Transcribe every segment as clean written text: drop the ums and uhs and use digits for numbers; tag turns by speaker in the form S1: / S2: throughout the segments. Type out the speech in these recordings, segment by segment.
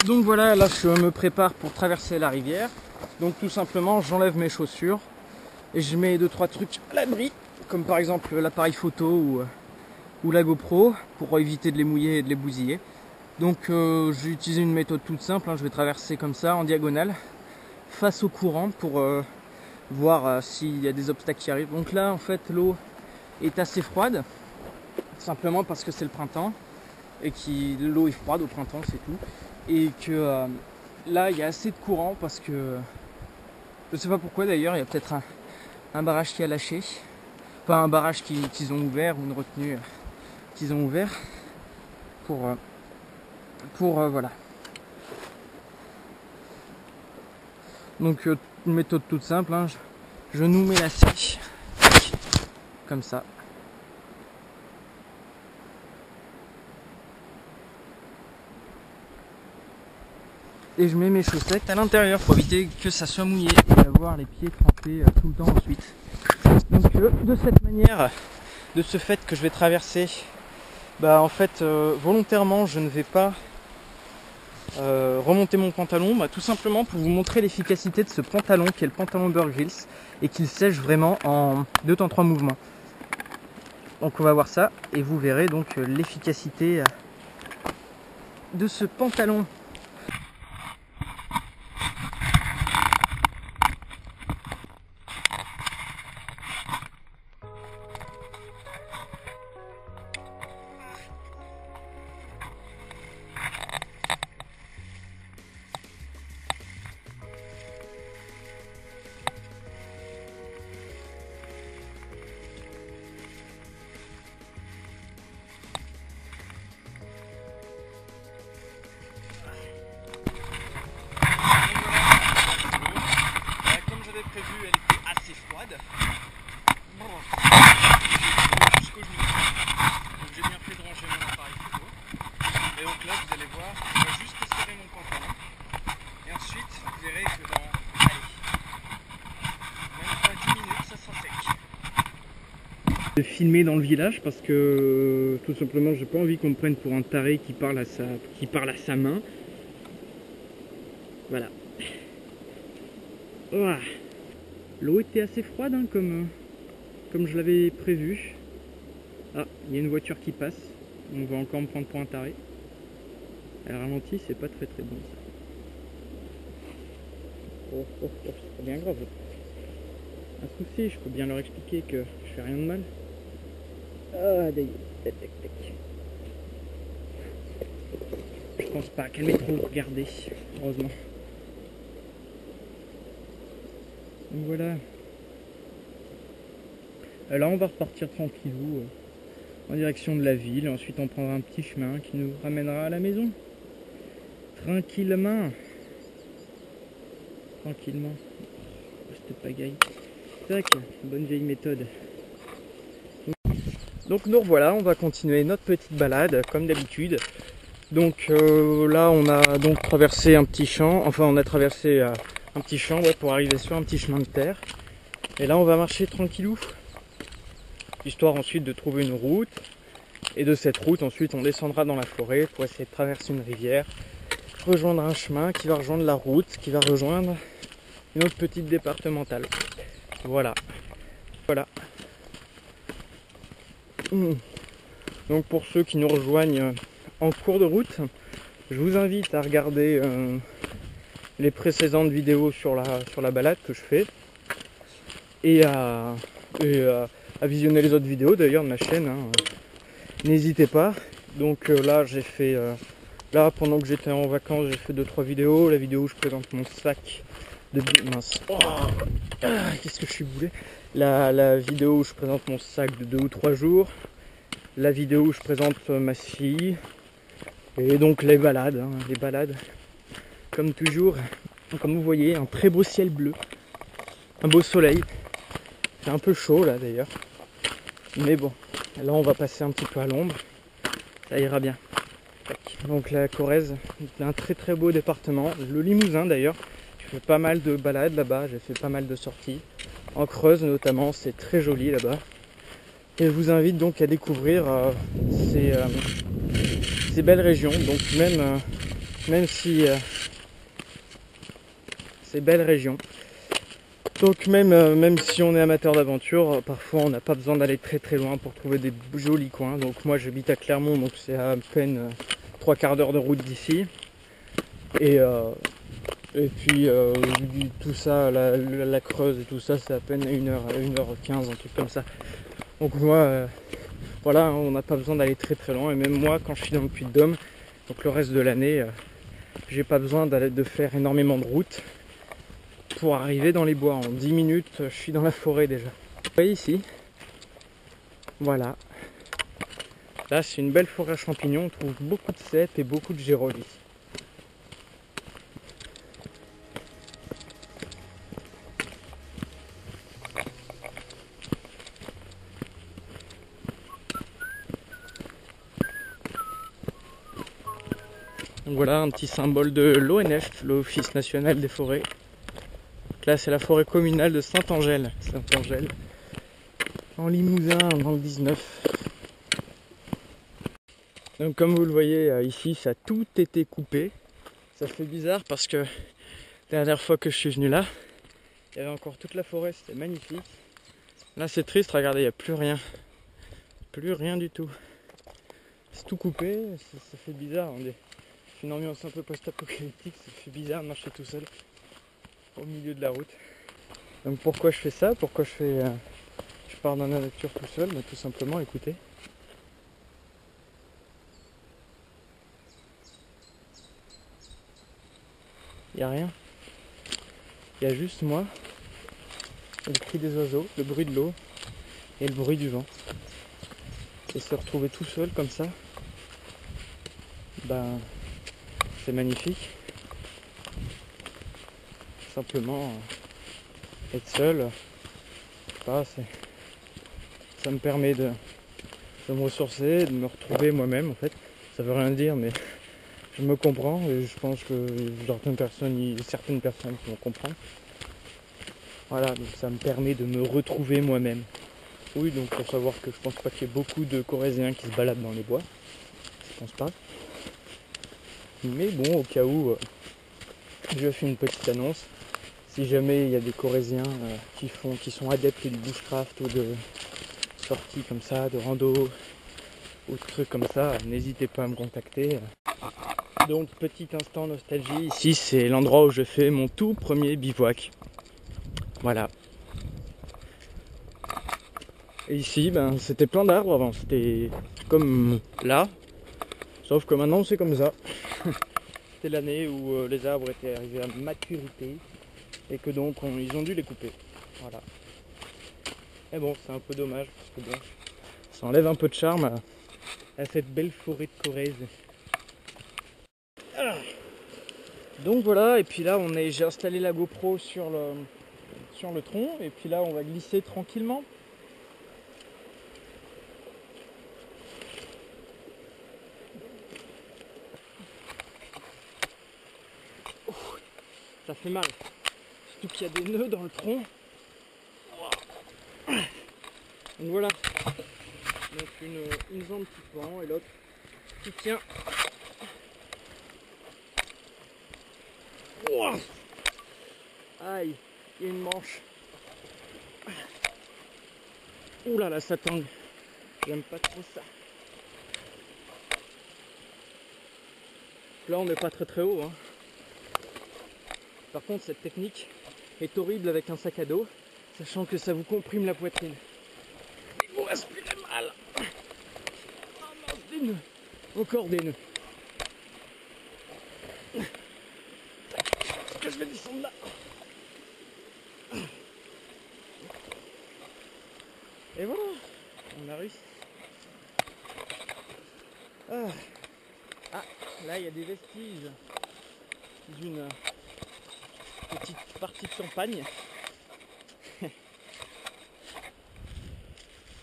S1: Donc voilà, là je me prépare pour traverser la rivière. Donc tout simplement j'enlève mes chaussures et je mets 2-3 trucs à l'abri, comme par exemple l'appareil photo ou la GoPro, pour éviter de les mouiller et de les bousiller. Donc j'ai utilisé une méthode toute simple, hein. Je vais traverser comme ça en diagonale face au courant pour voir s'il y a des obstacles qui arrivent. Donc là en fait l'eau est assez froide, simplement parce que c'est le printemps et que l'eau est froide au printemps, c'est tout. Et que là il y a assez de courant parce que je sais pas pourquoi d'ailleurs, il y a peut-être un barrage qui a lâché, enfin un barrage qu'ils ont ouvert ou une retenue qu'ils ont ouvert pour voilà. Donc une méthode toute simple, hein. Je nous mets la sèche comme ça. Et je mets mes chaussettes à l'intérieur pour éviter que ça soit mouillé et avoir les pieds trempés tout le temps ensuite. Donc de cette manière, de ce fait que je vais traverser, en fait volontairement je ne vais pas remonter mon pantalon, tout simplement pour vous montrer l'efficacité de ce pantalon qui est le pantalon Bear Grylls et qu'il sèche vraiment en 2 temps 3 mouvements. Donc on va voir ça et vous verrez donc l'efficacité de ce pantalon. Prévu, elle était assez froide. Jusqu'au genou. Donc j'ai bien fait de ranger mon appareil photo. Et donc là vous allez voir, je vais juste serrer mon pantalon. Et ensuite vous verrez que dans même pas 10 minutes ça sera sec. De filmer dans le village parce que tout simplement j'ai pas envie qu'on me prenne pour un taré qui parle à sa main. Voilà. Ouah. L'eau était assez froide, hein, comme je l'avais prévu. Ah, il y a une voiture qui passe. On va encore me prendre pour un taré. Elle ralentit, c'est pas très bon ça. Oh, c'est pas bien grave. Un souci, je peux bien leur expliquer que je fais rien de mal. Ah, tac. Je pense pas qu'elle m'ait trop regardé, heureusement. Donc voilà. Là on va repartir tranquillou en direction de la ville. Ensuite on prendra un petit chemin qui nous ramènera à la maison. Tranquillement. Cette pagaille. Tac, bonne vieille méthode. Donc nous revoilà, on va continuer notre petite balade comme d'habitude. Donc là on a donc traversé un petit champ. Enfin on a traversé un petit champ, ouais, pour arriver sur un petit chemin de terre. Et là on va marcher tranquillou, histoire ensuite de trouver une route. Et de cette route ensuite on descendra dans la forêt pour essayer de traverser une rivière, rejoindre un chemin qui va rejoindre la route, qui va rejoindre une autre petite départementale. Voilà. Donc pour ceux qui nous rejoignent en cours de route, je vous invite à regarder les précédentes vidéos sur la balade que je fais et à visionner les autres vidéos d'ailleurs de ma chaîne, hein. N'hésitez pas. Donc là j'ai fait là pendant que j'étais en vacances j'ai fait 2-3 vidéos. La vidéo où je présente mon sac de mince. Oh, qu'est-ce que je suis boulé. La vidéo où je présente mon sac de 2 ou 3 jours. La vidéo où je présente ma fille. Et donc les balades, hein, comme toujours, comme vous voyez, un très beau ciel bleu, un beau soleil. C'est un peu chaud là d'ailleurs, mais bon, là on va passer un petit peu à l'ombre, ça ira bien. Donc la Corrèze, un très beau département, le Limousin d'ailleurs. J'ai fait pas mal de balades là-bas, j'ai fait pas mal de sorties, en Creuse notamment, c'est très joli là-bas. Et je vous invite donc à découvrir ces belles régions, donc même même si c'est belle région. Donc même si on est amateur d'aventure, parfois on n'a pas besoin d'aller très très loin pour trouver des jolis coins. Donc moi j'habite à Clermont, donc c'est à peine 3/4 d'heure de route d'ici. Et puis tout ça, la Creuse et tout ça, c'est à peine 1h15, un truc comme ça. Donc moi, voilà, on n'a pas besoin d'aller très très loin. Et même moi, quand je suis dans le Puy-de-Dôme, donc le reste de l'année, j'ai pas besoin de faire énormément de route pour arriver dans les bois. En 10 minutes, je suis dans la forêt déjà. Vous voyez ici, voilà. Là, c'est une belle forêt à champignons. On trouve beaucoup de cèpes et beaucoup de girolles ici. Donc voilà un petit symbole de l'ONF, l'Office National des Forêts. Donc là c'est la forêt communale de Saint-Angèle, en Limousin dans le 19. Donc comme vous le voyez ici, ça a tout été coupé. Ça fait bizarre parce que la dernière fois que je suis venu là, il y avait encore toute la forêt, c'était magnifique. Là c'est triste, regardez, il n'y a plus rien. Plus rien du tout. C'est tout coupé, ça fait bizarre. C'est une ambiance un peu post-apocalyptique, ça fait bizarre de marcher tout seul au milieu de la route. Donc pourquoi je fais ça? Pourquoi je pars dans la nature tout seul? Tout simplement, écoutez. Il n'y a rien. Il y a juste moi, le cri des oiseaux, le bruit de l'eau et le bruit du vent. Et se retrouver tout seul comme ça, ben c'est magnifique. Simplement être seul, je sais pas, ça me permet de me ressourcer, de me retrouver moi-même en fait. Ça veut rien dire, mais je me comprends et je pense que certaines personnes vont comprendre. Voilà, donc ça me permet de me retrouver moi-même. Oui, donc faut savoir que je pense pas qu'il y ait beaucoup de Corésiens qui se baladent dans les bois. Je pense pas. Mais bon, au cas où, je fais une petite annonce. Si jamais il y a des Corésiens qui sont adeptes du bushcraft ou de sorties comme ça, de rando ou de trucs comme ça, n'hésitez pas à me contacter. Donc petit instant nostalgie, ici c'est l'endroit où je fais mon tout premier bivouac. Voilà. Et ici, ben, c'était plein d'arbres avant, c'était comme là, sauf que maintenant c'est comme ça. C'était l'année où les arbres étaient arrivés à maturité et que donc ils ont dû les couper. Voilà. Et bon, c'est un peu dommage parce que bon, ça enlève un peu de charme à cette belle forêt de Corrèze. Donc voilà, et puis là j'ai installé la GoPro sur le tronc et puis là on va glisser tranquillement. Ça fait mal, surtout qu'il y a des nœuds dans le tronc. Donc voilà, donc une jambe qui pend et l'autre qui tient. Aïe, il y a une manche. Ouh là là, ça tangue. J'aime pas trop ça. Là on n'est pas très très haut, hein. Par contre cette technique est horrible avec un sac à dos, sachant que ça vous comprime la poitrine. Il vous respirez mal. Oh mince, des nœuds. Encore des nœuds. Est-ce que je vais descendre là? Et voilà, on a réussi. Ah, là il y a des vestiges d'une petite partie de campagne.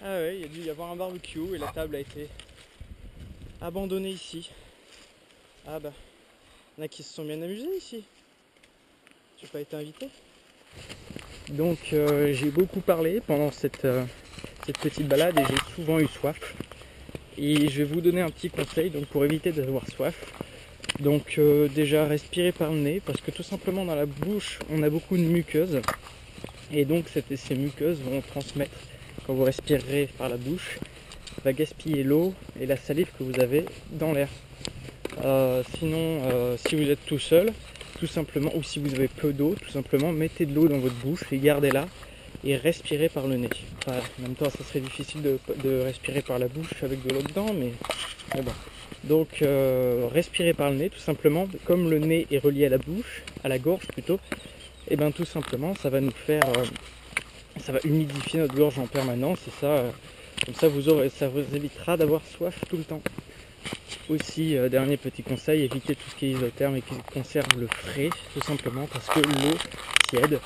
S1: Ah ouais, il y a dû y avoir un barbecue et la table a été abandonnée ici. Ah bah, il y en a qui se sont bien amusés ici. J'ai pas été invité. Donc j'ai beaucoup parlé pendant cette petite balade et j'ai souvent eu soif. Et je vais vous donner un petit conseil donc pour éviter d'avoir soif. Donc déjà respirer par le nez, parce que tout simplement dans la bouche on a beaucoup de muqueuses, et donc ces muqueuses vont transmettre, quand vous respirerez par la bouche, va gaspiller l'eau et la salive que vous avez dans l'air. Sinon, si vous êtes tout seul, tout simplement, ou si vous avez peu d'eau, tout simplement mettez de l'eau dans votre bouche et gardez-la et respirez par le nez. Enfin, en même temps, ça serait difficile de respirer par la bouche avec de l'eau dedans, mais bon. Donc, respirez par le nez, tout simplement. Comme le nez est relié à la bouche, à la gorge plutôt, et bien tout simplement, ça va nous faire, ça va humidifier notre gorge en permanence, et ça, comme ça, ça vous évitera d'avoir soif tout le temps. Aussi, dernier petit conseil, évitez tout ce qui est isotherme et qui conserve le frais, tout simplement parce que l'eau tiède,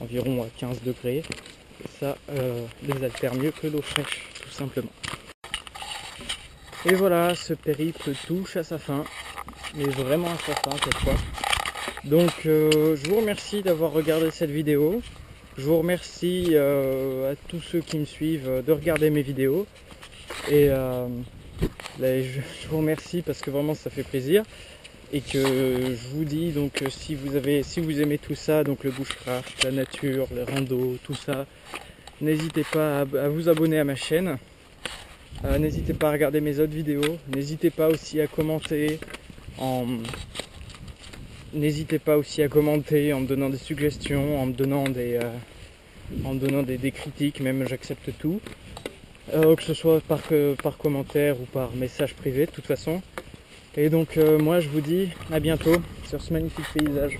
S1: environ à 15 degrés, ça désaltère mieux que l'eau fraîche, tout simplement. Et voilà, ce périple touche à sa fin, mais vraiment à sa fin cette fois. Donc je vous remercie d'avoir regardé cette vidéo, je vous remercie à tous ceux qui me suivent de regarder mes vidéos, et je vous remercie parce que vraiment ça fait plaisir, et que je vous dis donc si vous aimez tout ça, donc le bushcraft, la nature, les randos, tout ça, n'hésitez pas à vous abonner à ma chaîne, n'hésitez pas à regarder mes autres vidéos, n'hésitez pas aussi à commenter en me donnant des suggestions, en me donnant des critiques, même j'accepte tout. Que ce soit par commentaire ou par message privé de toute façon. Et donc moi je vous dis à bientôt sur ce magnifique paysage.